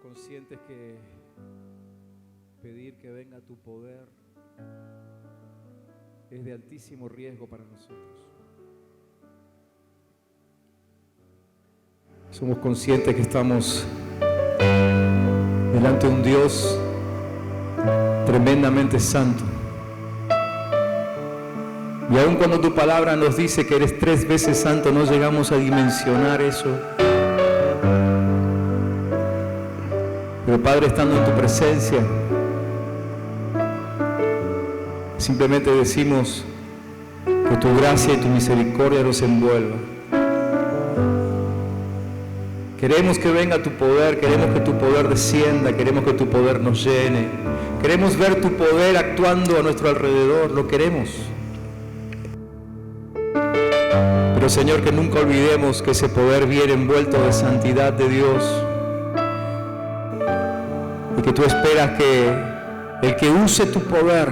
conscientes que pedir que venga tu poder es de altísimo riesgo para nosotros. Somos conscientes que estamos delante de un Dios tremendamente santo. Y aun cuando tu palabra nos dice que eres 3 veces santo, no llegamos a dimensionar eso. Pero Padre, estando en tu presencia, simplemente decimos que tu gracia y tu misericordia nos envuelva. Queremos que venga tu poder, queremos que tu poder descienda, queremos que tu poder nos llene. Queremos ver tu poder actuando a nuestro alrededor, lo queremos. Pero Señor, que nunca olvidemos que ese poder viene envuelto de santidad de Dios. Y que tú esperas que el que use tu poder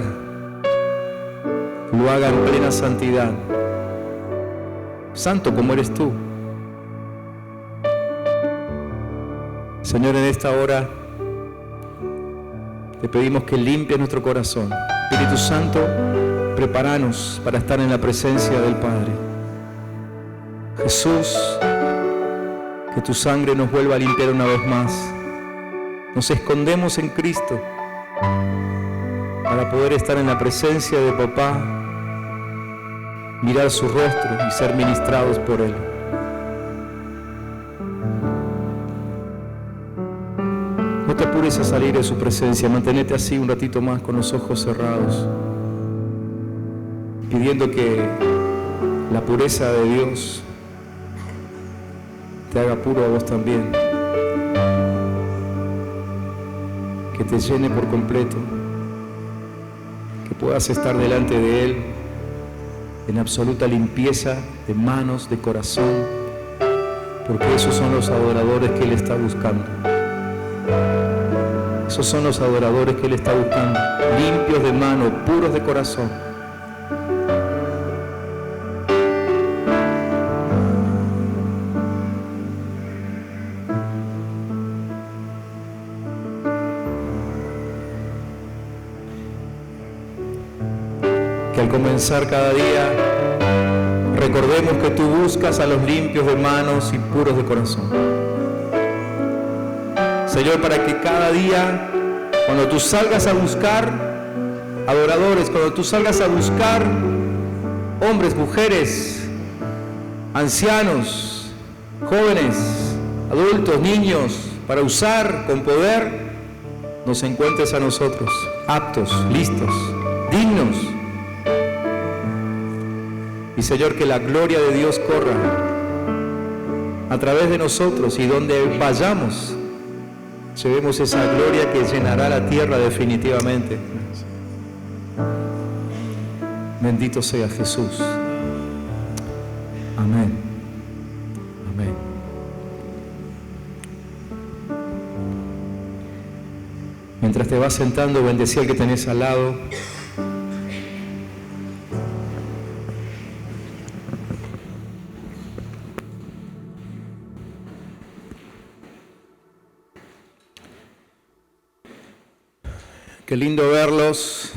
lo haga en plena santidad. Santo como eres tú. Señor, en esta hora te pedimos que limpies nuestro corazón. Espíritu Santo, prepáranos para estar en la presencia del Padre. Jesús, que tu sangre nos vuelva a limpiar una vez más. Nos escondemos en Cristo para poder estar en la presencia de Papá, mirar su rostro y ser ministrados por Él. No te apures a salir de su presencia, mantenete así un ratito más con los ojos cerrados, pidiendo que la pureza de Dios te haga puro a vos también, que te llene por completo, que puedas estar delante de Él en absoluta limpieza de manos, de corazón, porque esos son los adoradores que Él está buscando. Esos son los adoradores que Él está buscando, limpios de mano, puros de corazón. Que al comenzar cada día recordemos que tú buscas a los limpios de manos y puros de corazón. Señor, para que cada día, cuando tú salgas a buscar adoradores, cuando tú salgas a buscar hombres, mujeres, ancianos, jóvenes, adultos, niños, para usar con poder, nos encuentres a nosotros, aptos, listos, dignos. Y Señor, que la gloria de Dios corra a través de nosotros y donde vayamos, llevemos esa gloria que llenará la tierra definitivamente. Bendito sea Jesús. Amén. Amén. Mientras te vas sentando, bendecí al que tenés al lado. Qué lindo verlos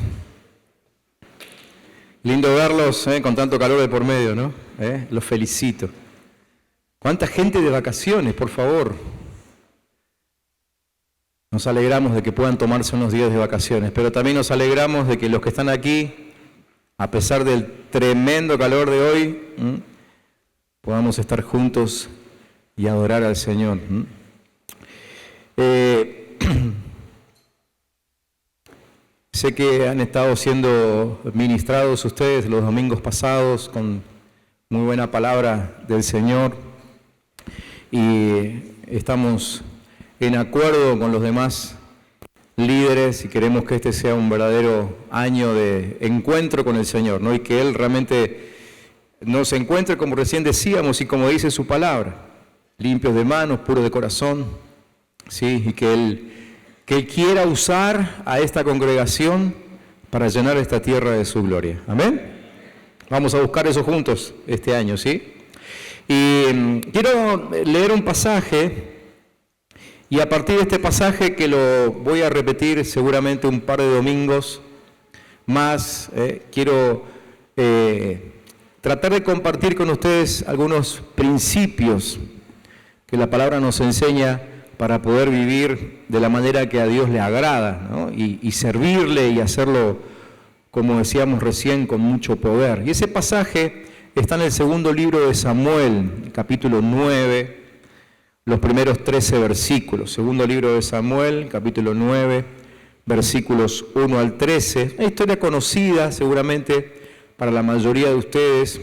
con tanto calor de por medio, ¿no? Los felicito. ¿Cuánta gente de vacaciones, por favor? Nos alegramos de que puedan tomarse unos días de vacaciones, pero también nos alegramos de que los que están aquí, a pesar del tremendo calor de hoy, podamos estar juntos y adorar al Señor. Sé que han estado siendo ministrados ustedes los domingos pasados con muy buena palabra del Señor y estamos en acuerdo con los demás líderes y queremos que este sea un verdadero año de encuentro con el Señor, ¿no? Y que Él realmente nos encuentre, como recién decíamos y como dice su palabra, limpios de manos, puros de corazón, ¿sí? Y que Él quiera usar a esta congregación para llenar esta tierra de su gloria. Amén. Vamos a buscar eso juntos este año, ¿sí? Y quiero leer un pasaje Y a partir de este pasaje, que lo voy a repetir seguramente un par de domingos más, quiero tratar de compartir con ustedes algunos principios que la palabra nos enseña para poder vivir de la manera que a Dios le agrada, ¿no? y servirle y hacerlo, como decíamos recién, con mucho poder. Y ese pasaje está en el segundo libro de Samuel, capítulo 9, los primeros 13 versículos. Segundo libro de Samuel, capítulo 9, versículos 1 al 13. Una historia conocida seguramente para la mayoría de ustedes,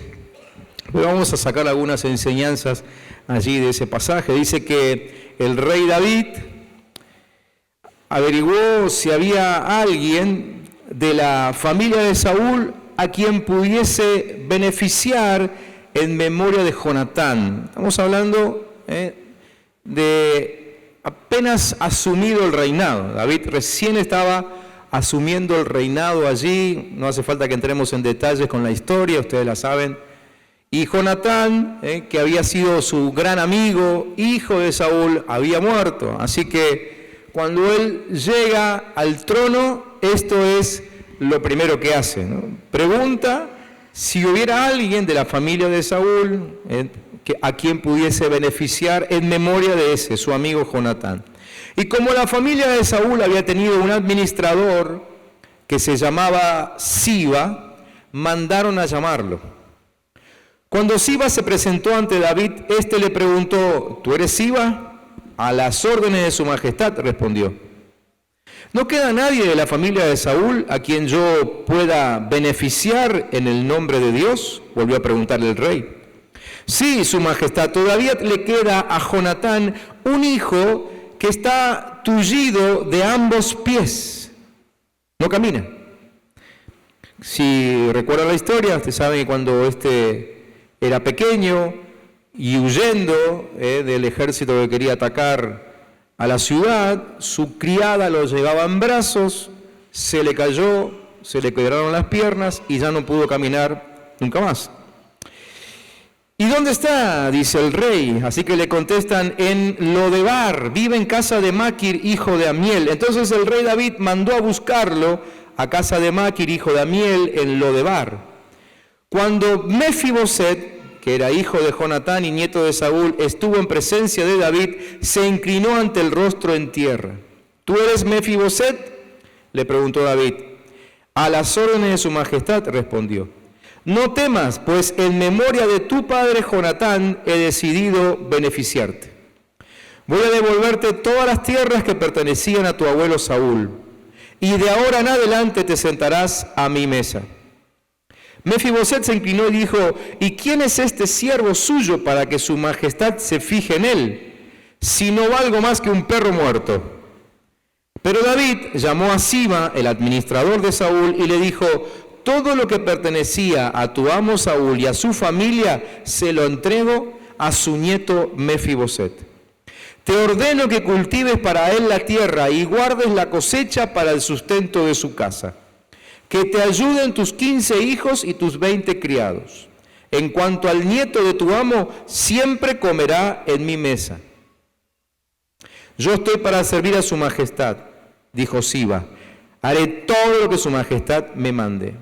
pero vamos a sacar algunas enseñanzas allí de ese pasaje. Dice que el rey David averiguó si había alguien de la familia de Saúl a quien pudiese beneficiar en memoria de Jonatán. Estamos hablando de apenas asumido el reinado. David recién estaba asumiendo el reinado allí, no hace falta que entremos en detalles con la historia, ustedes la saben. Y Jonatán, que había sido su gran amigo, hijo de Saúl, había muerto. Así que cuando él llega al trono, esto es lo primero que hace, ¿no? Pregunta si hubiera alguien de la familia de Saúl a quien pudiese beneficiar en memoria de ese, su amigo Jonatán. Y como la familia de Saúl había tenido un administrador que se llamaba Siba, mandaron a llamarlo. Cuando Siba se presentó ante David, éste le preguntó: ¿tú eres Siba? A las órdenes de su majestad, respondió. ¿No queda nadie de la familia de Saúl a quien yo pueda beneficiar en el nombre de Dios? Volvió a preguntarle el rey. Sí, su majestad, todavía le queda a Jonatán un hijo que está tullido de ambos pies. No camina. Si recuerdan la historia, ustedes saben que cuando era pequeño y huyendo del ejército que quería atacar a la ciudad, su criada lo llevaba en brazos, se le cayó, se le quebraron las piernas y ya no pudo caminar nunca más. ¿Y dónde está?, dice el rey. Así que le contestan: en Lodebar, vive en casa de Maquir, hijo de Amiel. Entonces el rey David mandó a buscarlo a casa de Maquir, hijo de Amiel, en Lodebar. Cuando Mefiboset, que era hijo de Jonatán y nieto de Saúl, estuvo en presencia de David, se inclinó ante el rostro en tierra. ¿Tú eres Mefiboset?, le preguntó David. A las órdenes de su majestad, respondió. No temas, pues en memoria de tu padre Jonatán he decidido beneficiarte. Voy a devolverte todas las tierras que pertenecían a tu abuelo Saúl, y de ahora en adelante te sentarás a mi mesa. Mefiboset se inclinó y dijo: ¿y quién es este siervo suyo para que su majestad se fije en él, si no valgo más que un perro muerto? Pero David llamó a Siba, el administrador de Saúl, y le dijo: todo lo que pertenecía a tu amo Saúl y a su familia se lo entrego a su nieto Mefiboset. Te ordeno que cultives para él la tierra y guardes la cosecha para el sustento de su casa. Que te ayuden tus 15 hijos y tus 20 criados. En cuanto al nieto de tu amo, siempre comerá en mi mesa. Yo estoy para servir a su majestad, dijo Siba. Haré todo lo que su majestad me mande.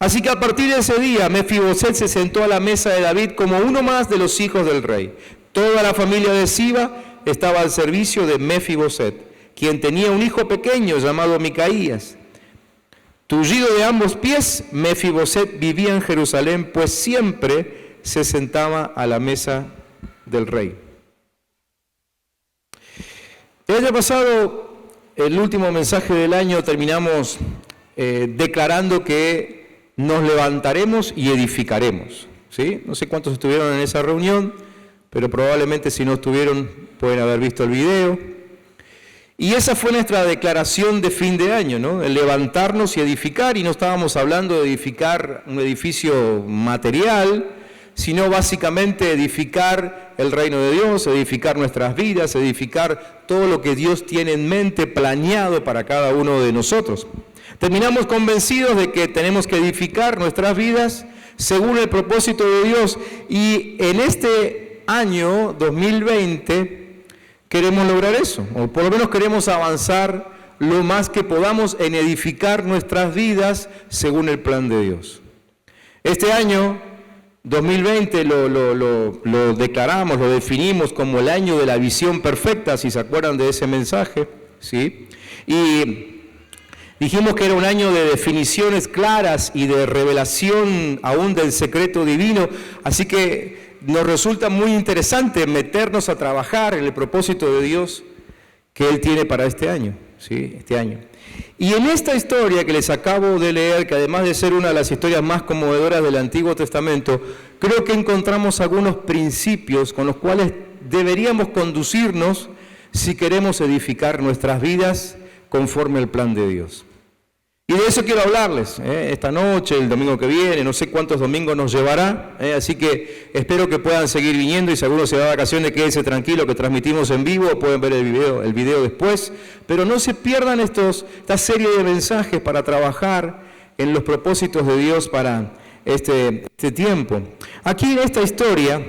Así que a partir de ese día, Mefiboset se sentó a la mesa de David como uno más de los hijos del rey. Toda la familia de Siba estaba al servicio de Mefiboset, quien tenía un hijo pequeño llamado Micaías. Tullido de ambos pies, Mefiboset vivía en Jerusalén, pues siempre se sentaba a la mesa del rey. El año pasado, el último mensaje del año, terminamos declarando que nos levantaremos y edificaremos, ¿sí? No sé cuántos estuvieron en esa reunión, pero probablemente si no estuvieron pueden haber visto el video. Y esa fue nuestra declaración de fin de año, ¿no? El levantarnos y edificar, y no estábamos hablando de edificar un edificio material, sino básicamente edificar el reino de Dios, edificar nuestras vidas, edificar todo lo que Dios tiene en mente, planeado para cada uno de nosotros. Terminamos convencidos de que tenemos que edificar nuestras vidas según el propósito de Dios, y en este año 2020 queremos lograr eso, o por lo menos queremos avanzar lo más que podamos en edificar nuestras vidas según el plan de Dios. Este año 2020 lo declaramos, lo definimos como el año de la visión perfecta, si se acuerdan de ese mensaje, ¿sí? Y dijimos que era un año de definiciones claras y de revelación aún del secreto divino, así que nos resulta muy interesante meternos a trabajar en el propósito de Dios que Él tiene para este año, ¿sí? Este año. Y en esta historia que les acabo de leer, que además de ser una de las historias más conmovedoras del Antiguo Testamento, creo que encontramos algunos principios con los cuales deberíamos conducirnos si queremos edificar nuestras vidas conforme al plan de Dios. Y de eso quiero hablarles, esta noche, el domingo que viene, no sé cuántos domingos nos llevará, así que espero que puedan seguir viniendo y si alguno se va de vacaciones, quédense tranquilo que transmitimos en vivo, pueden ver el video después, pero no se pierdan esta serie de mensajes para trabajar en los propósitos de Dios para este tiempo. Aquí en esta historia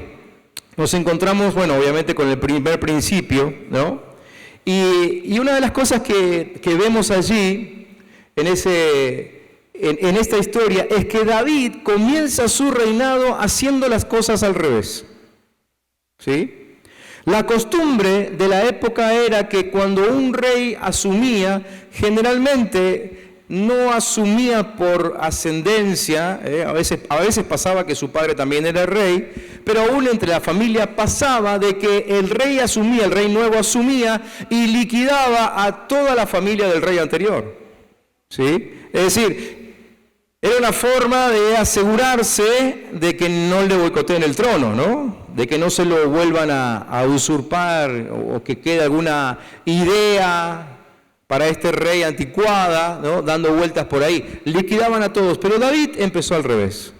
nos encontramos, bueno, obviamente con el primer principio, ¿no? Y una de las cosas que vemos allí en esta historia es que David comienza su reinado haciendo las cosas al revés. ¿Sí? La costumbre de la época era que cuando un rey asumía, generalmente no asumía por ascendencia, a veces pasaba que su padre también era rey, pero aún entre la familia pasaba de que el rey nuevo asumía y liquidaba a toda la familia del rey anterior. ¿Sí? Es decir, era una forma de asegurarse de que no le boicoteen el trono, ¿no? De que no se lo vuelvan a usurpar o que quede alguna idea para este rey anticuada, ¿no? Dando vueltas por ahí. Liquidaban a todos, pero David empezó al revés.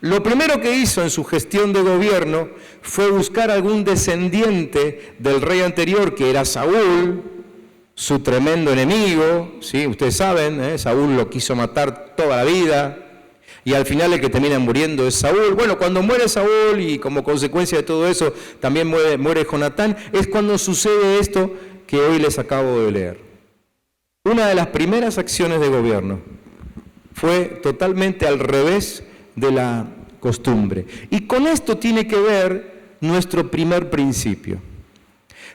Lo primero que hizo en su gestión de gobierno fue buscar algún descendiente del rey anterior, que era Saúl, su tremendo enemigo, ¿sí? Ustedes saben, Saúl lo quiso matar toda la vida y al final el que termina muriendo es Saúl. Bueno, cuando muere Saúl y como consecuencia de todo eso también muere Jonatán, es cuando sucede esto que hoy les acabo de leer. Una de las primeras acciones de gobierno fue totalmente al revés de la costumbre. Y con esto tiene que ver nuestro primer principio.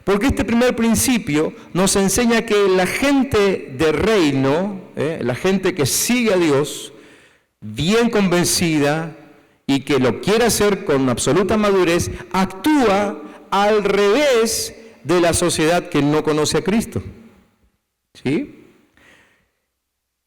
Porque este primer principio nos enseña que la gente de reino, la gente que sigue a Dios, bien convencida y que lo quiere hacer con absoluta madurez, actúa al revés de la sociedad que no conoce a Cristo. ¿Sí?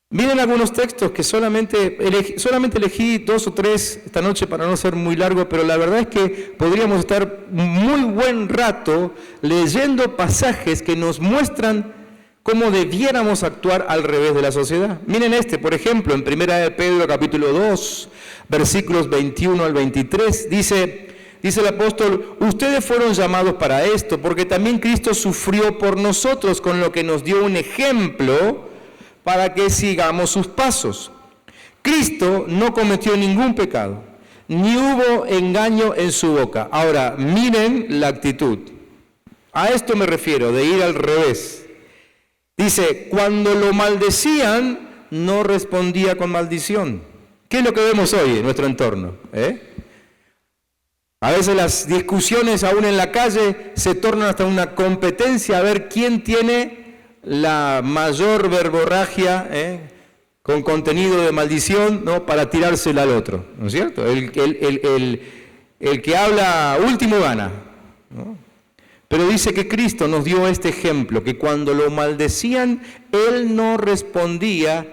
Miren algunos textos que solamente elegí 2 o 3 esta noche para no ser muy largo, pero la verdad es que podríamos estar muy buen rato leyendo pasajes que nos muestran cómo debiéramos actuar al revés de la sociedad. Miren por ejemplo, en 1 de Pedro capítulo 2, versículos 21 al 23, dice el apóstol: ustedes fueron llamados para esto, porque también Cristo sufrió por nosotros, con lo que nos dio un ejemplo para que sigamos sus pasos. Cristo no cometió ningún pecado, ni hubo engaño en su boca. Ahora, miren la actitud. A esto me refiero, de ir al revés. Dice, cuando lo maldecían, no respondía con maldición. ¿Qué es lo que vemos hoy en nuestro entorno? A veces las discusiones aún en la calle se tornan hasta una competencia a ver quién tiene la mayor verborragia con contenido de maldición, ¿no? Para tirársela al otro, ¿no es cierto? El que habla último gana, ¿no? Pero dice que Cristo nos dio este ejemplo, que cuando lo maldecían, Él no respondía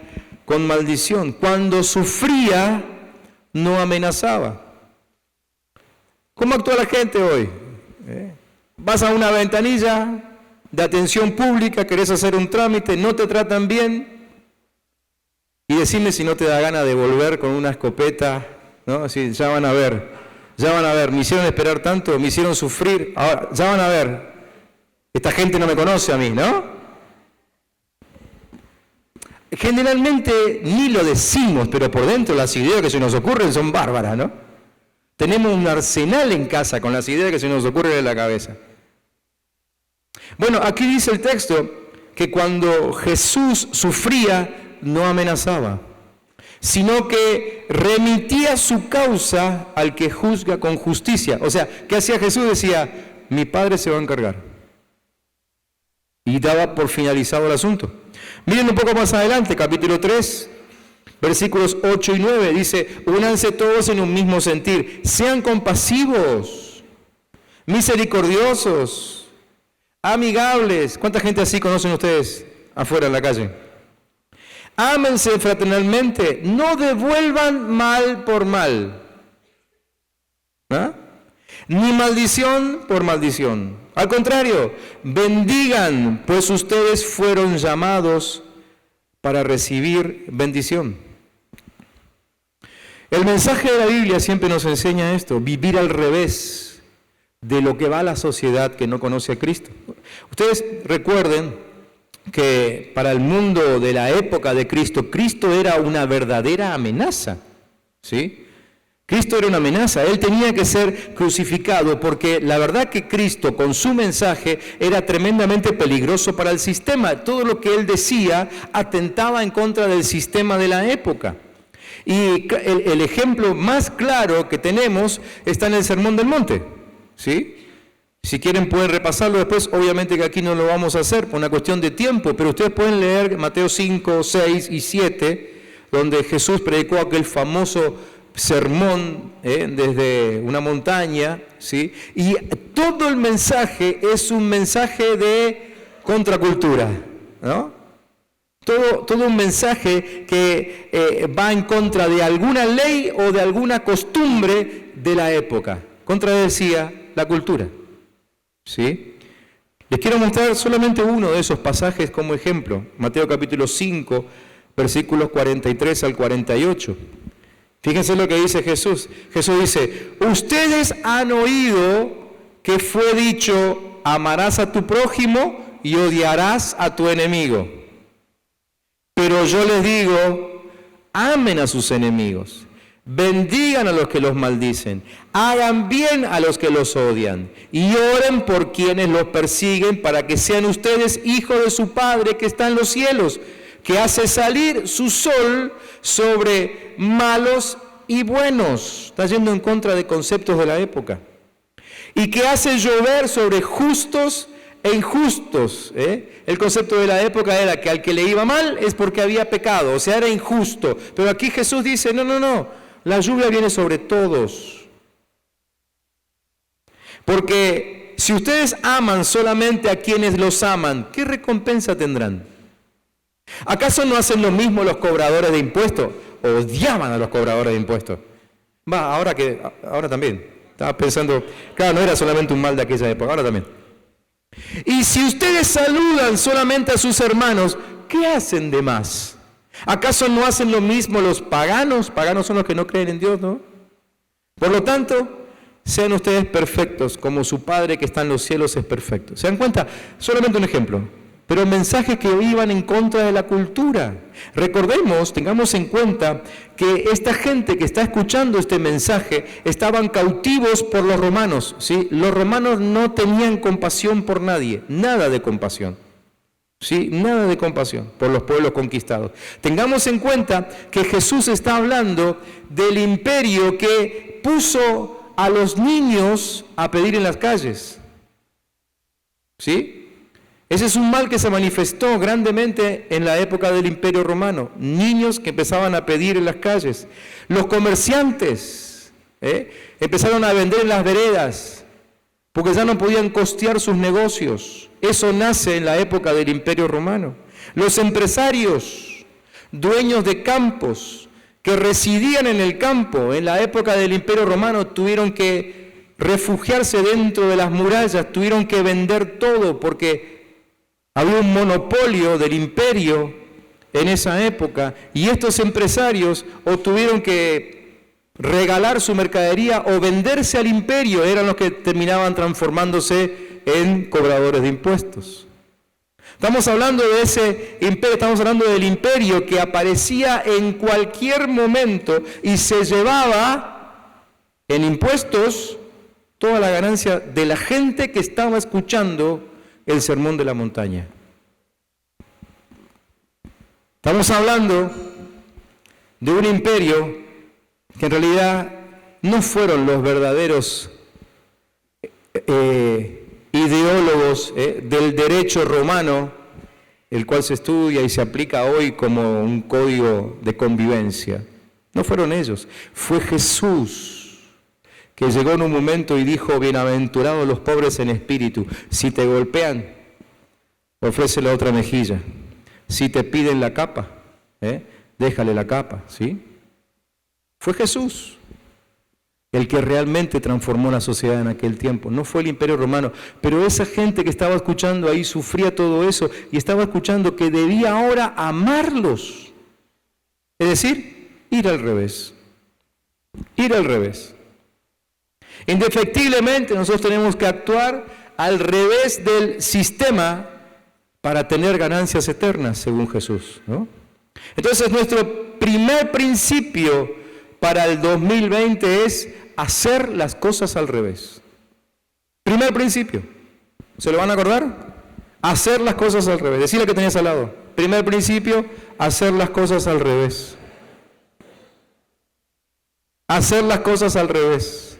con maldición. Cuando sufría, no amenazaba. ¿Cómo actúa la gente hoy? Vas a una ventanilla de atención pública, querés hacer un trámite, no te tratan bien, y decime si no te da ganas de volver con una escopeta, ¿no? Así, ya van a ver, me hicieron esperar tanto, me hicieron sufrir, ahora, ya van a ver, esta gente no me conoce a mí, ¿no? Generalmente ni lo decimos, pero por dentro las ideas que se nos ocurren son bárbaras, ¿no? Tenemos un arsenal en casa con las ideas que se nos ocurren en la cabeza. Bueno, aquí dice el texto que cuando Jesús sufría, no amenazaba, sino que remitía su causa al que juzga con justicia. O sea, ¿qué hacía Jesús? Decía, mi Padre se va a encargar. Y daba por finalizado el asunto. Miren un poco más adelante, capítulo 3, versículos 8 y 9, dice, únanse todos en un mismo sentir, sean compasivos, misericordiosos, amigables. ¿Cuánta gente así conocen ustedes afuera en la calle? Ámense fraternalmente, no devuelvan mal por mal, ni maldición por maldición. Al contrario, bendigan, pues ustedes fueron llamados para recibir bendición. El mensaje de la Biblia siempre nos enseña esto, vivir al revés de lo que va la sociedad que no conoce a Cristo. Ustedes recuerden que para el mundo de la época de Cristo, Cristo era una verdadera amenaza, ¿sí? Cristo era una amenaza, Él tenía que ser crucificado porque la verdad que Cristo con su mensaje era tremendamente peligroso para el sistema. Todo lo que Él decía atentaba en contra del sistema de la época. Y el ejemplo más claro que tenemos está en el Sermón del Monte, ¿sí? Si quieren pueden repasarlo después, obviamente que aquí no lo vamos a hacer por una cuestión de tiempo, pero ustedes pueden leer Mateo 5, 6 y 7, donde Jesús predicó aquel famoso sermón desde una montaña, ¿sí? Y todo el mensaje es un mensaje de contracultura, ¿no? Todo un mensaje que va en contra de alguna ley o de alguna costumbre de la época, contradecía la cultura, ¿sí? Les quiero mostrar solamente uno de esos pasajes como ejemplo, Mateo capítulo 5, versículos 43 al 48. Fíjense lo que dice Jesús. Jesús dice, ustedes han oído que fue dicho, amarás a tu prójimo y odiarás a tu enemigo. Pero yo les digo, amen a sus enemigos, bendigan a los que los maldicen, hagan bien a los que los odian y oren por quienes los persiguen para que sean ustedes hijos de su Padre que está en los cielos, que hace salir su sol sobre malos y buenos. Está yendo en contra de conceptos de la época. Y que hace llover sobre justos e injustos. El concepto de la época era que al que le iba mal es porque había pecado, o sea, era injusto. Pero aquí Jesús dice, no, la lluvia viene sobre todos. Porque si ustedes aman solamente a quienes los aman, ¿qué recompensa tendrán? ¿Acaso no hacen lo mismo los cobradores de impuestos? Odiaban a los cobradores de impuestos. Ahora también. Estaba pensando, claro, no era solamente un mal de aquella época, ahora también. Y si ustedes saludan solamente a sus hermanos, ¿qué hacen de más? ¿Acaso no hacen lo mismo los paganos? Paganos son los que no creen en Dios, ¿no? Por lo tanto, sean ustedes perfectos, como su Padre que está en los cielos es perfecto. ¿Se dan cuenta? Solamente un ejemplo. Pero mensajes que iban en contra de la cultura. Recordemos, tengamos en cuenta que esta gente que está escuchando este mensaje estaban cautivos por los romanos, ¿sí? Los romanos no tenían compasión por nadie, nada de compasión, ¿sí? Nada de compasión por los pueblos conquistados. Tengamos en cuenta que Jesús está hablando del imperio que puso a los niños a pedir en las calles, ¿sí? Ese es un mal que se manifestó grandemente en la época del Imperio Romano. Niños que empezaban a pedir en las calles. Los comerciantes empezaron a vender en las veredas porque ya no podían costear sus negocios. Eso nace en la época del Imperio Romano. Los empresarios, dueños de campos, que residían en el campo en la época del Imperio Romano, tuvieron que refugiarse dentro de las murallas, tuvieron que vender todo porque había un monopolio del imperio en esa época y estos empresarios o tuvieron que regalar su mercadería o venderse al imperio, eran los que terminaban transformándose en cobradores de impuestos. Estamos hablando de ese imperio, estamos hablando del imperio que aparecía en cualquier momento y se llevaba en impuestos toda la ganancia de la gente que estaba escuchando el Sermón de la Montaña. Estamos hablando de un imperio que en realidad no fueron los verdaderos ideólogos del derecho romano, el cual se estudia y se aplica hoy como un código de convivencia. No fueron ellos, fue Jesús, que llegó en un momento y dijo: bienaventurados los pobres en espíritu, si te golpean, ofrece la otra mejilla, si te piden la capa, déjale la capa, ¿sí? Fue Jesús el que realmente transformó la sociedad en aquel tiempo. No fue el Imperio Romano, pero esa gente que estaba escuchando ahí sufría todo eso y estaba escuchando que debía ahora amarlos. Es decir, ir al revés. Ir al revés. Indefectiblemente nosotros tenemos que actuar al revés del sistema para tener ganancias eternas, según Jesús, ¿no? Entonces nuestro primer principio para el 2020 es hacer las cosas al revés. Primer principio. ¿Se lo van a acordar? Hacer las cosas al revés. Decile que tenías al lado. Primer principio, hacer las cosas al revés. Hacer las cosas al revés.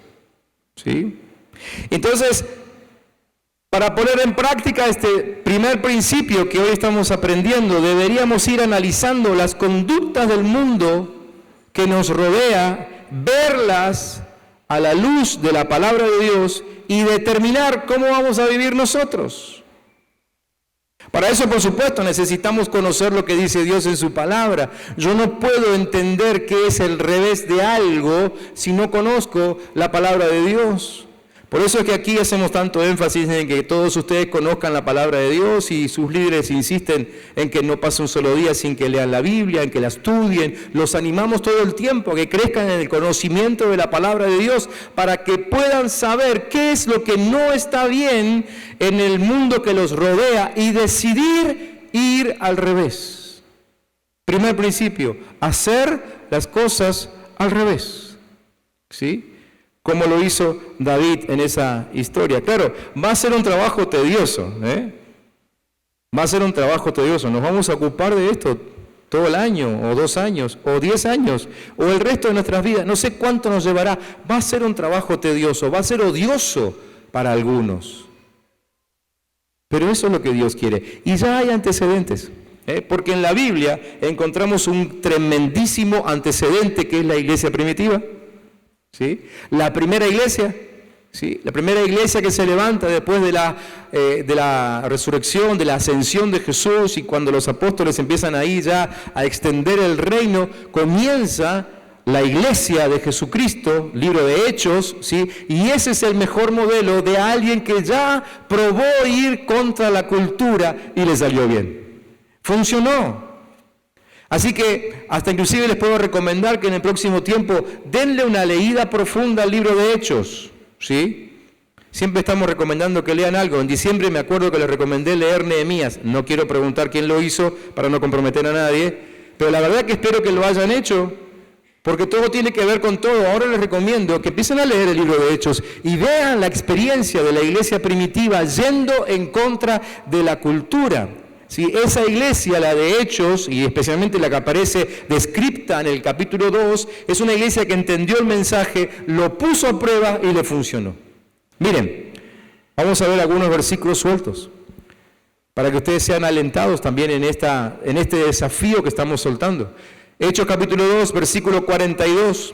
¿Sí? Entonces, para poner en práctica este primer principio que hoy estamos aprendiendo, deberíamos ir analizando las conductas del mundo que nos rodea, verlas a la luz de la palabra de Dios y determinar cómo vamos a vivir nosotros. Para eso, por supuesto, necesitamos conocer lo que dice Dios en su palabra. Yo no puedo entender qué es el revés de algo si no conozco la palabra de Dios. Por eso es que aquí hacemos tanto énfasis en que todos ustedes conozcan la palabra de Dios y sus líderes insisten en que no pase un solo día sin que lean la Biblia, en que la estudien. Los animamos todo el tiempo a que crezcan en el conocimiento de la palabra de Dios para que puedan saber qué es lo que no está bien en el mundo que los rodea y decidir ir al revés. Primer principio, hacer las cosas al revés. ¿Sí? Como lo hizo David en esa historia. Claro, va a ser un trabajo tedioso, Va a ser un trabajo tedioso. Nos vamos a ocupar de esto todo el año, o 2 años, o 10 años, o el resto de nuestras vidas. No sé cuánto nos llevará. Va a ser un trabajo tedioso, va a ser odioso para algunos. Pero eso es lo que Dios quiere. Y ya hay antecedentes. Porque en la Biblia encontramos un tremendísimo antecedente que es la iglesia primitiva. ¿Sí? La primera iglesia, ¿sí? La primera iglesia que se levanta después de la resurrección, de la ascensión de Jesús, y cuando los apóstoles empiezan ahí ya a extender el reino, comienza la iglesia de Jesucristo, libro de Hechos, ¿sí? Y ese es el mejor modelo de alguien que ya probó ir contra la cultura y le salió bien. Funcionó. Así que hasta inclusive les puedo recomendar que en el próximo tiempo denle una leída profunda al libro de Hechos, ¿sí? Siempre estamos recomendando que lean algo. En diciembre me acuerdo que les recomendé leer Nehemías. No quiero preguntar quién lo hizo para no comprometer a nadie, pero la verdad que espero que lo hayan hecho, porque todo tiene que ver con todo. Ahora les recomiendo que empiecen a leer el libro de Hechos y vean la experiencia de la iglesia primitiva yendo en contra de la cultura. Sí, esa iglesia, la de Hechos, y especialmente la que aparece descrita en el capítulo 2, es una iglesia que entendió el mensaje, lo puso a prueba y le funcionó. Miren, vamos a ver algunos versículos sueltos, para que ustedes sean alentados también en este desafío que estamos soltando. Hechos capítulo 2, versículo 42,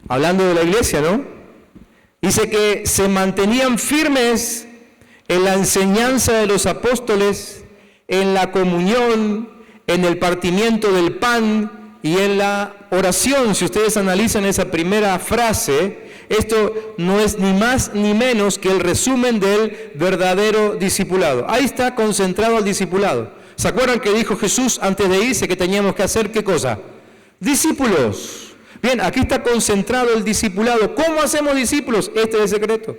hablando de la iglesia, ¿no? Dice que se mantenían firmes en la enseñanza de los apóstoles, en la comunión, en el partimiento del pan y en la oración. Si ustedes analizan esa primera frase, esto no es ni más ni menos que el resumen del verdadero discipulado. Ahí está concentrado el discipulado. ¿Se acuerdan que dijo Jesús antes de irse que teníamos que hacer qué cosa? Discípulos. Bien, aquí está concentrado el discipulado. ¿Cómo hacemos discípulos? Este es el secreto.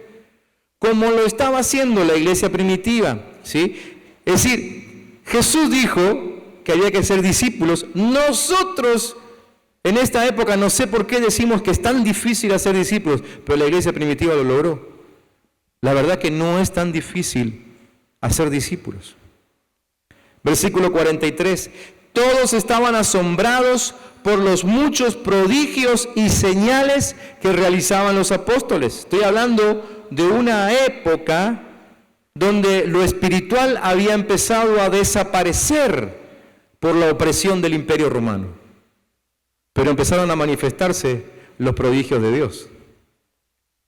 Como lo estaba haciendo la iglesia primitiva, ¿sí? Es decir, Jesús dijo que había que ser discípulos. Nosotros, en esta época, no sé por qué decimos que es tan difícil hacer discípulos, pero la iglesia primitiva lo logró. La verdad que no es tan difícil a ser discípulos. Versículo 43. Todos estaban asombrados por los muchos prodigios y señales que realizaban los apóstoles. Estoy hablando de una época donde lo espiritual había empezado a desaparecer por la opresión del Imperio Romano. Pero empezaron a manifestarse los prodigios de Dios.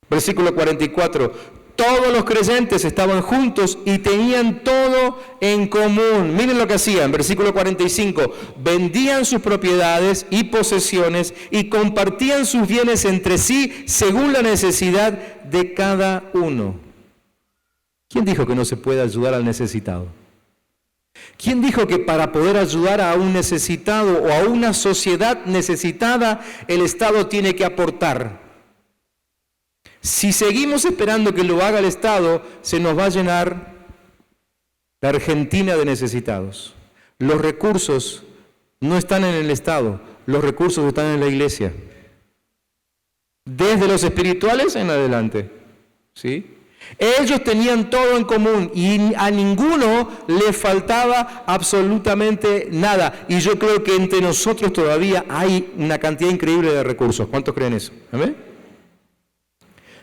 Versículo 44. Todos los creyentes estaban juntos y tenían todo en común. Miren lo que hacían, versículo 45. Vendían sus propiedades y posesiones y compartían sus bienes entre sí según la necesidad de cada uno. ¿Quién dijo que no se puede ayudar al necesitado? ¿Quién dijo que para poder ayudar a un necesitado o a una sociedad necesitada, el Estado tiene que aportar? Si seguimos esperando que lo haga el Estado, se nos va a llenar la Argentina de necesitados. Los recursos no están en el Estado, los recursos están en la iglesia. Desde los espirituales en adelante, ¿sí? Ellos tenían todo en común y a ninguno le faltaba absolutamente nada. Y yo creo que entre nosotros todavía hay una cantidad increíble de recursos. ¿Cuántos creen eso? ¿Amén?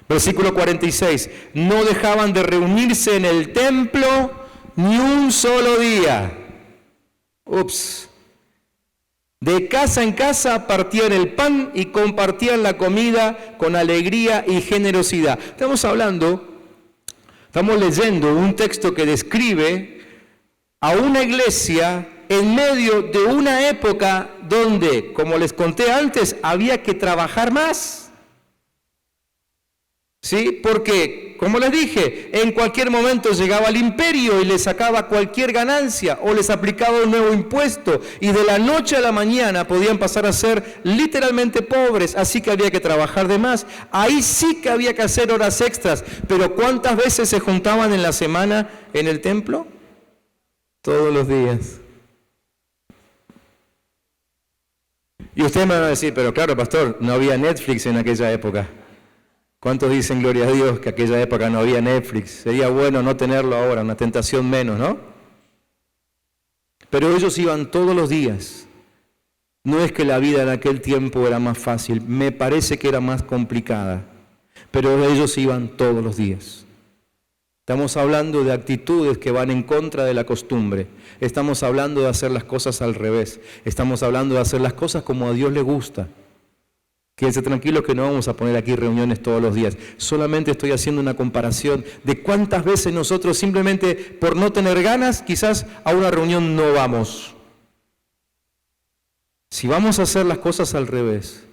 Versículo 46. No dejaban de reunirse en el templo ni un solo día. De casa en casa partían el pan y compartían la comida con alegría y generosidad. Estamos leyendo un texto que describe a una iglesia en medio de una época donde, como les conté antes, había que trabajar más. ¿Sí? Porque, como les dije, en cualquier momento llegaba el imperio y les sacaba cualquier ganancia o les aplicaba un nuevo impuesto y de la noche a la mañana podían pasar a ser literalmente pobres, así que había que trabajar de más. Ahí sí que había que hacer horas extras, pero ¿cuántas veces se juntaban en la semana en el templo? Todos los días. Y ustedes me van a decir, pero claro, pastor, no había Netflix en aquella época. ¿Cuántos dicen, gloria a Dios, que aquella época no había Netflix? Sería bueno no tenerlo ahora, una tentación menos, ¿no? Pero ellos iban todos los días. No es que la vida en aquel tiempo era más fácil, me parece que era más complicada, pero ellos iban todos los días. Estamos hablando de actitudes que van en contra de la costumbre. Estamos hablando de hacer las cosas al revés. Estamos hablando de hacer las cosas como a Dios le gusta. Quédense tranquilos que no vamos a poner aquí reuniones todos los días. Solamente estoy haciendo una comparación de cuántas veces nosotros simplemente por no tener ganas, quizás a una reunión no vamos. Si vamos a hacer las cosas al revés,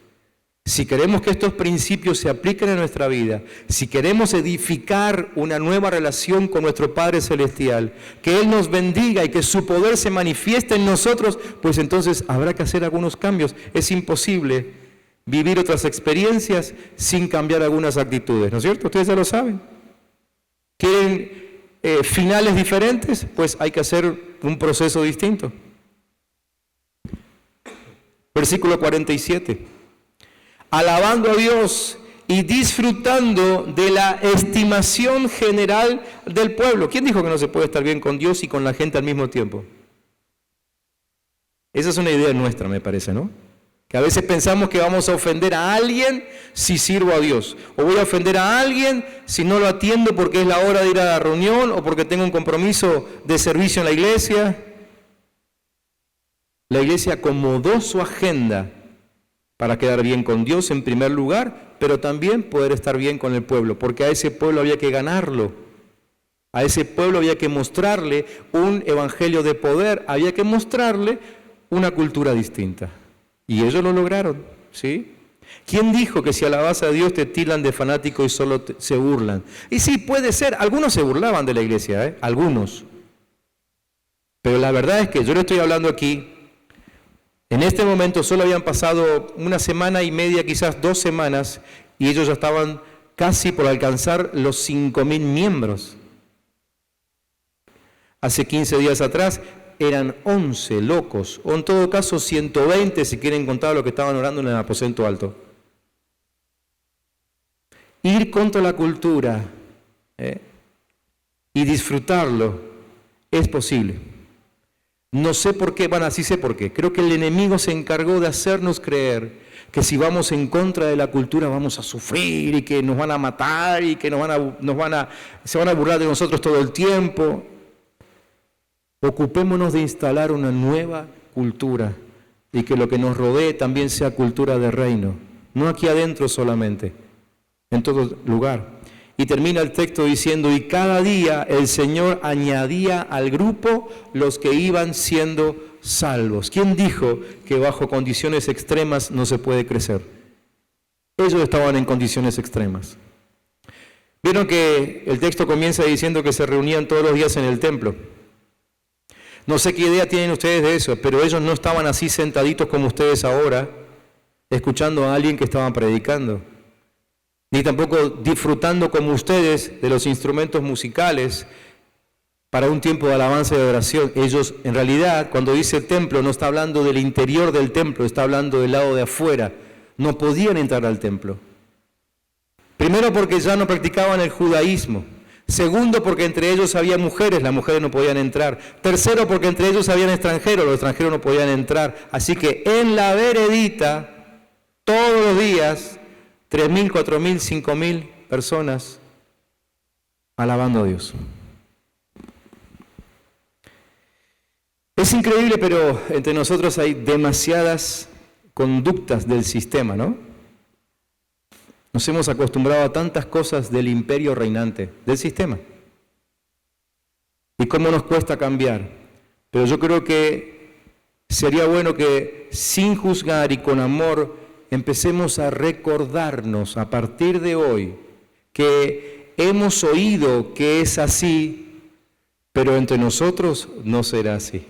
si queremos que estos principios se apliquen en nuestra vida, si queremos edificar una nueva relación con nuestro Padre Celestial, que Él nos bendiga y que su poder se manifieste en nosotros, pues entonces habrá que hacer algunos cambios. Es imposible vivir otras experiencias sin cambiar algunas actitudes, ¿no es cierto? Ustedes ya lo saben. ¿Quieren finales diferentes? Pues hay que hacer un proceso distinto. Versículo 47. Alabando a Dios y disfrutando de la estimación general del pueblo. ¿Quién dijo que no se puede estar bien con Dios y con la gente al mismo tiempo? Esa es una idea nuestra, me parece, ¿no? Que a veces pensamos que vamos a ofender a alguien si sirvo a Dios. O voy a ofender a alguien si no lo atiendo porque es la hora de ir a la reunión o porque tengo un compromiso de servicio en la iglesia. La iglesia acomodó su agenda para quedar bien con Dios en primer lugar, pero también poder estar bien con el pueblo, porque a ese pueblo había que ganarlo. A ese pueblo había que mostrarle un evangelio de poder, había que mostrarle una cultura distinta. Y ellos lo lograron, ¿sí? ¿Quién dijo que si alabas a Dios te tildan de fanático y solo se burlan? Y sí, puede ser. Algunos se burlaban de la iglesia, algunos. Pero la verdad es que yo le estoy hablando aquí, en este momento solo habían pasado una semana y media, quizás 2 semanas, y ellos ya estaban casi por alcanzar los 5.000 miembros. Hace 15 días atrás eran 11 locos, o en todo caso 120 si quieren contar lo que estaban orando en el aposento alto. Ir contra la cultura y disfrutarlo, es posible. No sé por qué, bueno, sí sé por qué. Creo que el enemigo se encargó de hacernos creer que si vamos en contra de la cultura vamos a sufrir y que nos van a matar y que se van a burlar de nosotros todo el tiempo. Ocupémonos de instalar una nueva cultura y que lo que nos rodee también sea cultura de reino, no aquí adentro solamente, en todo lugar. Y termina el texto diciendo, y cada día el Señor añadía al grupo los que iban siendo salvos. ¿Quién dijo que bajo condiciones extremas no se puede crecer? Ellos estaban en condiciones extremas. Vieron que el texto comienza diciendo que se reunían todos los días en el templo. No sé qué idea tienen ustedes de eso, pero ellos no estaban así sentaditos como ustedes ahora, escuchando a alguien que estaba predicando. Ni tampoco disfrutando como ustedes de los instrumentos musicales para un tiempo de alabanza y de oración. Ellos, en realidad, cuando dice templo, no está hablando del interior del templo, está hablando del lado de afuera. No podían entrar al templo. Primero porque ya no practicaban el judaísmo. Segundo porque entre ellos había mujeres, las mujeres no podían entrar. Tercero porque entre ellos habían extranjeros, los extranjeros no podían entrar. Así que en la veredita, todos los días, 3.000, 4.000, 5.000 personas alabando a Dios. Es increíble, pero entre nosotros hay demasiadas conductas del sistema, ¿no? Nos hemos acostumbrado a tantas cosas del imperio reinante, del sistema. Y cómo nos cuesta cambiar. Pero yo creo que sería bueno que sin juzgar y con amor empecemos a recordarnos a partir de hoy que hemos oído que es así, pero entre nosotros no será así.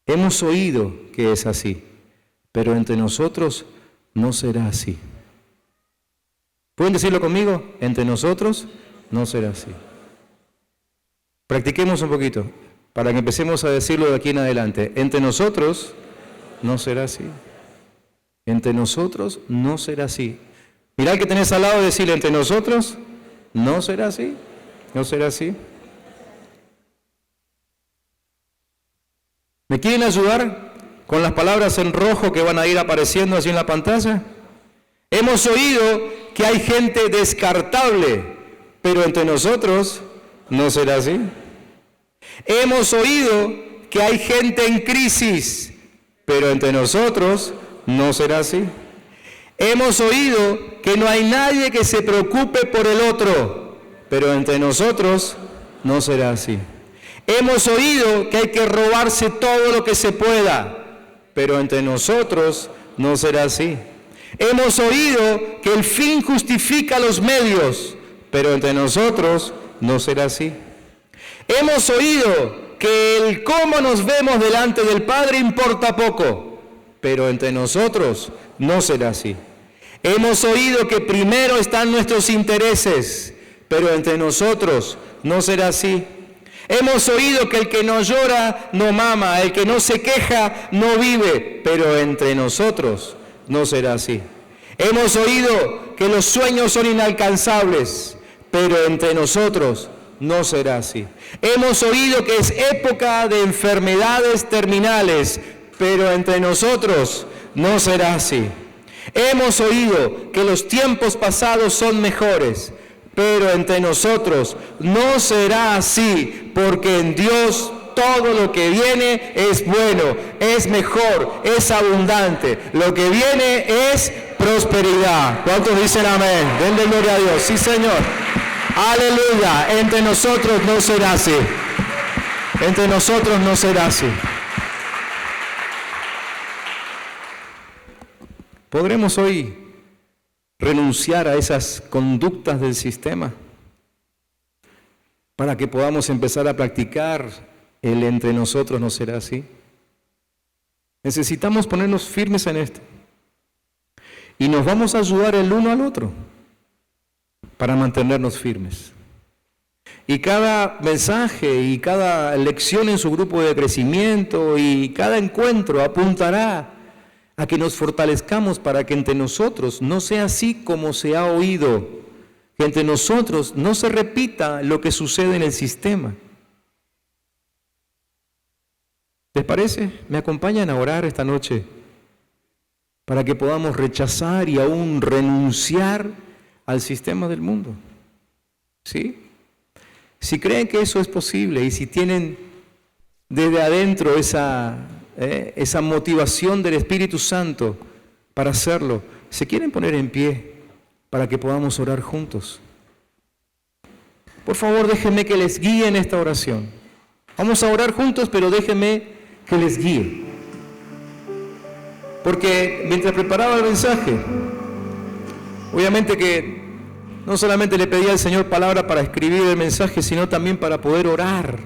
Hemos oído que es así, pero entre nosotros no será así. ¿Pueden decirlo conmigo? Entre nosotros no será así. Practiquemos un poquito para que empecemos a decirlo de aquí en adelante. Entre nosotros no será así. Entre nosotros no será así. Mirá al que tenés al lado y decirle, entre nosotros no será así. No será así. ¿Me quieren ayudar con las palabras en rojo que van a ir apareciendo así en la pantalla? Hemos oído que hay gente descartable, pero entre nosotros no será así. Hemos oído que hay gente en crisis, pero entre nosotros no será así. Hemos oído que no hay nadie que se preocupe por el otro, pero entre nosotros no será así. Hemos oído que hay que robarse todo lo que se pueda, pero entre nosotros no será así. Hemos oído que el fin justifica los medios, pero entre nosotros no será así. Hemos oído que el cómo nos vemos delante del Padre importa poco, pero entre nosotros no será así. Hemos oído que primero están nuestros intereses, pero entre nosotros no será así. Hemos oído que el que no llora no mama, el que no se queja no vive, pero entre nosotros no será así. Hemos oído que los sueños son inalcanzables, pero entre nosotros no será así. Hemos oído que es época de enfermedades terminales, pero entre nosotros no será así. Hemos oído que los tiempos pasados son mejores, pero entre nosotros no será así, porque en Dios todo lo que viene es bueno, es mejor, es abundante. Lo que viene es prosperidad. ¿Cuántos dicen amén? Denle gloria a Dios. Sí, Señor. Aleluya. Entre nosotros no será así. Entre nosotros no será así. ¿Podremos hoy renunciar a esas conductas del sistema para que podamos empezar a practicar el entre nosotros no será así? Necesitamos ponernos firmes en esto y nos vamos a ayudar el uno al otro para mantenernos firmes. Y cada mensaje y cada lección en su grupo de crecimiento y cada encuentro apuntará a que nos fortalezcamos para que entre nosotros no sea así como se ha oído, que entre nosotros no se repita lo que sucede en el sistema. ¿Les parece? ¿Me acompañan a orar esta noche para que podamos rechazar y aún renunciar al sistema del mundo? ¿Sí? Si creen que eso es posible y si tienen desde adentro esa motivación del Espíritu Santo para hacerlo, ¿se quieren poner en pie para que podamos orar juntos? Por favor, déjenme que les guíe en esta oración. Vamos a orar juntos, pero déjenme que les guíe. Porque mientras preparaba el mensaje, obviamente que no solamente le pedí al Señor palabra para escribir el mensaje, sino también para poder orar,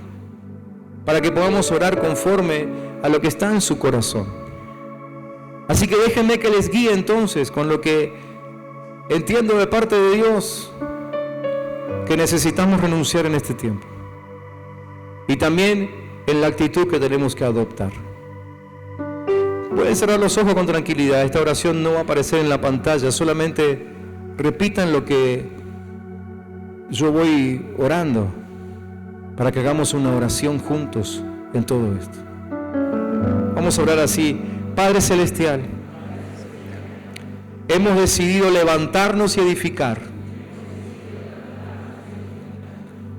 para que podamos orar conforme a lo que está en su corazón. Así que déjenme que les guíe entonces con lo que entiendo de parte de Dios que necesitamos renunciar en este tiempo. Y también en la actitud que tenemos que adoptar. Pueden cerrar los ojos con tranquilidad. Esta oración no va a aparecer en la pantalla, solamente repitan lo que yo voy orando para que hagamos una oración juntos en todo esto. Vamos a orar así. Padre Celestial, hemos decidido levantarnos y edificar.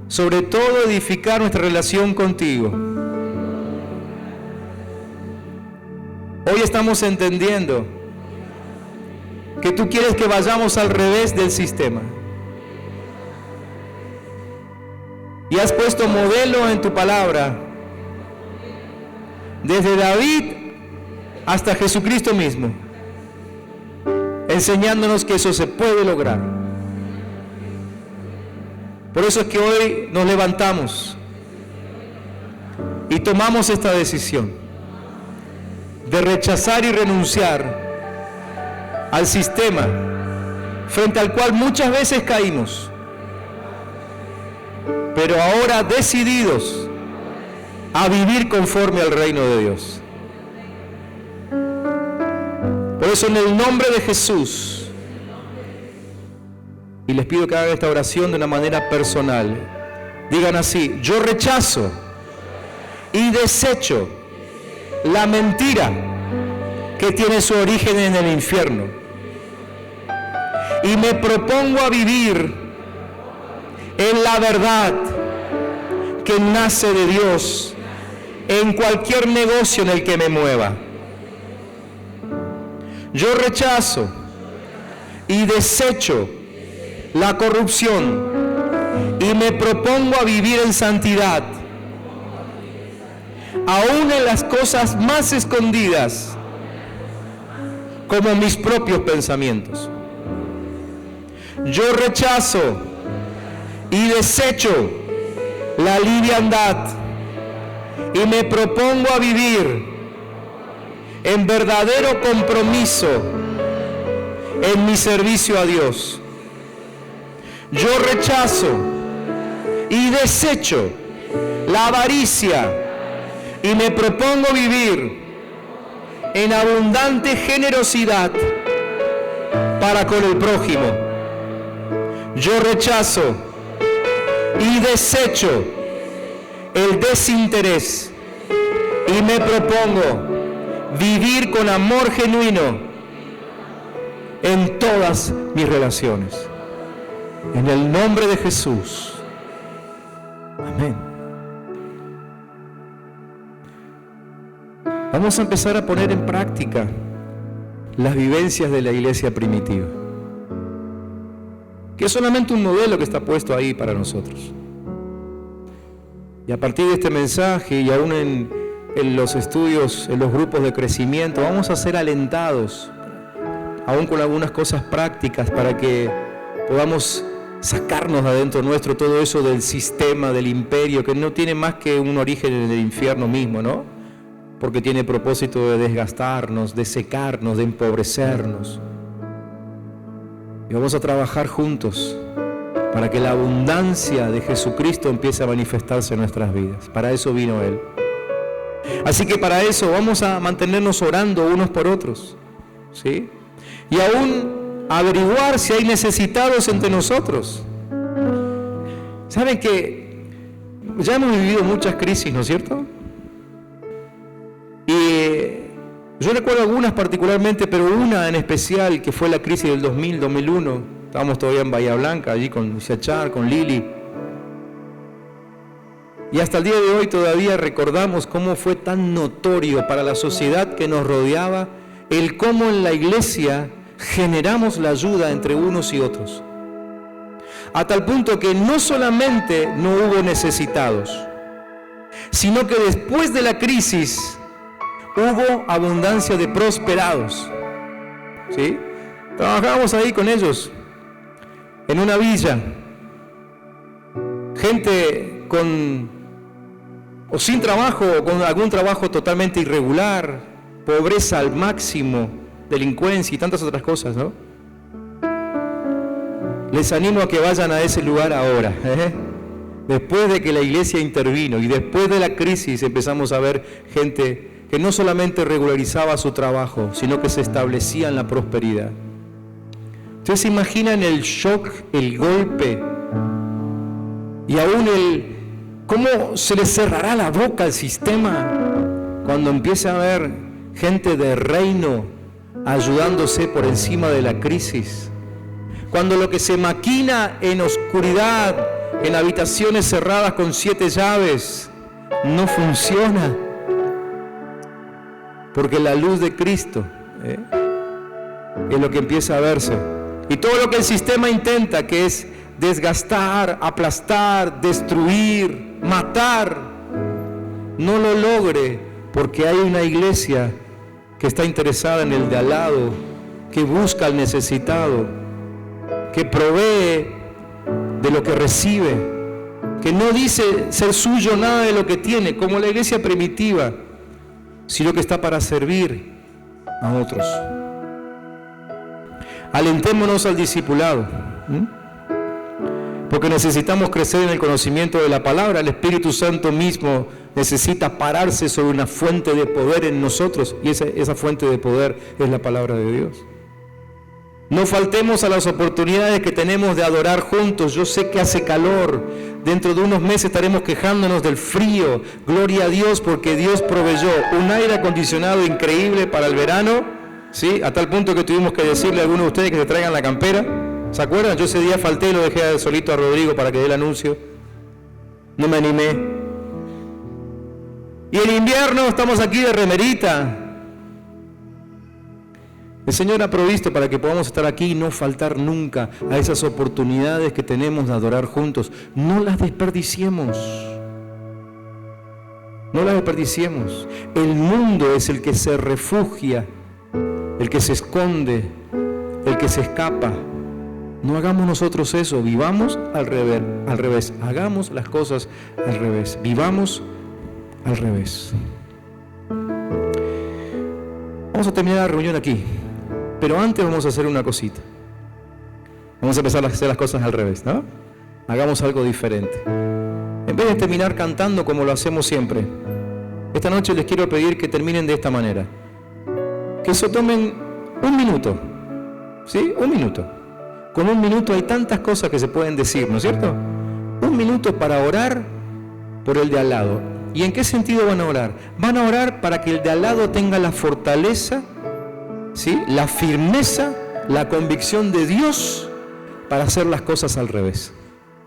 Sobre todo edificar nuestra relación contigo. Hoy estamos entendiendo que tú quieres que vayamos al revés del sistema. Y has puesto modelo en tu palabra, desde David hasta Jesucristo mismo, enseñándonos que eso se puede lograr. Por eso es que hoy nos levantamos y tomamos esta decisión de rechazar y renunciar al sistema frente al cual muchas veces caímos, pero ahora decididos a vivir conforme al reino de Dios. Por eso en el nombre de Jesús, y les pido que hagan esta oración de una manera personal, digan así: yo rechazo y desecho la mentira que tiene su origen en el infierno y me propongo a vivir en la verdad que nace de Dios en cualquier negocio en el que me mueva. Yo rechazo y desecho la corrupción y me propongo a vivir en santidad, aún en las cosas más escondidas, como mis propios pensamientos. Yo rechazo y desecho la liviandad y me propongo a vivir en verdadero compromiso en mi servicio a Dios. Yo rechazo y desecho la avaricia y me propongo vivir en abundante generosidad para con el prójimo. Yo rechazo y desecho el desinterés y me propongo vivir con amor genuino en todas mis relaciones. En el nombre de Jesús. Amén. Vamos a empezar a poner en práctica las vivencias de la iglesia primitiva, que es solamente un modelo que está puesto ahí para nosotros. Y a partir de este mensaje y aún en los estudios, en los grupos de crecimiento, vamos a ser alentados, aún con algunas cosas prácticas, para que podamos sacarnos de adentro nuestro todo eso del sistema, del imperio, que no tiene más que un origen en el infierno mismo, ¿no? Porque tiene propósito de desgastarnos, de secarnos, de empobrecernos. Y vamos a trabajar juntos para que la abundancia de Jesucristo empiece a manifestarse en nuestras vidas. Para eso vino Él. Así que para eso vamos a mantenernos orando unos por otros, ¿sí? Y aún averiguar si hay necesitados entre nosotros. ¿Saben que ya hemos vivido muchas crisis, ¿no es cierto? Y yo recuerdo algunas particularmente, pero una en especial, que fue la crisis del 2000, 2001. Estábamos todavía en Bahía Blanca, allí con Siachar, con Lili. Y hasta el día de hoy todavía recordamos cómo fue tan notorio para la sociedad que nos rodeaba el cómo en la iglesia generamos la ayuda entre unos y otros. A tal punto que no solamente no hubo necesitados, sino que después de la crisis hubo abundancia de prosperados. ¿Sí? Trabajábamos ahí con ellos, en una villa. Gente con o sin trabajo, o con algún trabajo totalmente irregular, pobreza al máximo, delincuencia y tantas otras cosas, ¿no? Les animo a que vayan a ese lugar ahora, después de que la iglesia intervino y después de la crisis empezamos a ver gente que no solamente regularizaba su trabajo, sino que se establecía en la prosperidad. ¿Ustedes se imaginan el shock, el golpe y aún cómo se le cerrará la boca al sistema cuando empiece a haber gente de reino ayudándose por encima de la crisis? Cuando lo que se maquina en oscuridad, en habitaciones cerradas con 7 llaves, no funciona. Porque la luz de Cristo es lo que empieza a verse. Y todo lo que el sistema intenta, que es desgastar, aplastar, destruir, matar, no lo logre, porque hay una iglesia que está interesada en el de al lado, que busca al necesitado, que provee de lo que recibe, que no dice ser suyo nada de lo que tiene, como la iglesia primitiva, sino que está para servir a otros. Alentémonos al discipulado, porque necesitamos crecer en el conocimiento de la palabra. El Espíritu Santo mismo necesita pararse sobre una fuente de poder en nosotros, y esa fuente de poder es la palabra de Dios. No faltemos a las oportunidades que tenemos de adorar juntos. Yo sé que hace calor. Dentro de unos meses estaremos quejándonos del frío. Gloria a Dios, porque Dios proveyó un aire acondicionado increíble para el verano, ¿sí? A tal punto que tuvimos que decirle a algunos de ustedes que se traigan la campera. ¿Se acuerdan? Yo ese día falté y lo dejé solito a Rodrigo para que dé el anuncio. No me animé. Y en invierno estamos aquí de remerita. El Señor ha provisto para que podamos estar aquí y no faltar nunca a esas oportunidades que tenemos de adorar juntos. No las desperdiciemos. No las desperdiciemos. El mundo es el que se refugia, el que se esconde, el que se escapa. No hagamos nosotros eso, vivamos al revés. Hagamos las cosas al revés. Vivamos al revés. Vamos a terminar la reunión aquí. Pero antes vamos a hacer una cosita. Vamos a empezar a hacer las cosas al revés, ¿no? Hagamos algo diferente. En vez de terminar cantando como lo hacemos siempre, esta noche les quiero pedir que terminen de esta manera. Que se tomen un minuto, ¿sí? Un minuto. Con un minuto hay tantas cosas que se pueden decir, ¿no es cierto? Un minuto para orar por el de al lado. ¿Y en qué sentido van a orar? Van a orar para que el de al lado tenga la fortaleza, ¿sí? La firmeza, la convicción de Dios para hacer las cosas al revés.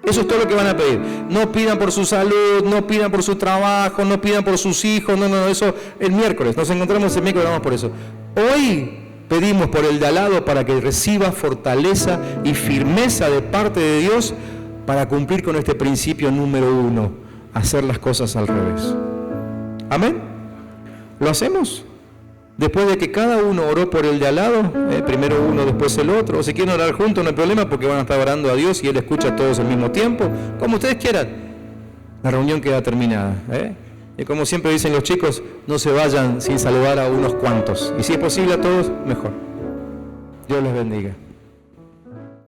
Eso es todo lo que van a pedir. No pidan por su salud, no pidan por su trabajo, no pidan por sus hijos, no, eso el miércoles. Nos encontramos el miércoles, vamos por eso. Hoy pedimos por el de al lado para que reciba fortaleza y firmeza de parte de Dios para cumplir con este principio número 1, hacer las cosas al revés. ¿Amén? ¿Lo hacemos? Después de que cada uno oró por el de al lado, primero uno, después el otro, o si quieren orar juntos no hay problema porque van a estar orando a Dios y Él escucha a todos al mismo tiempo, como ustedes quieran. La reunión queda terminada. Y como siempre dicen los chicos, no se vayan sin saludar a unos cuantos. Y si es posible a todos, mejor. Dios les bendiga.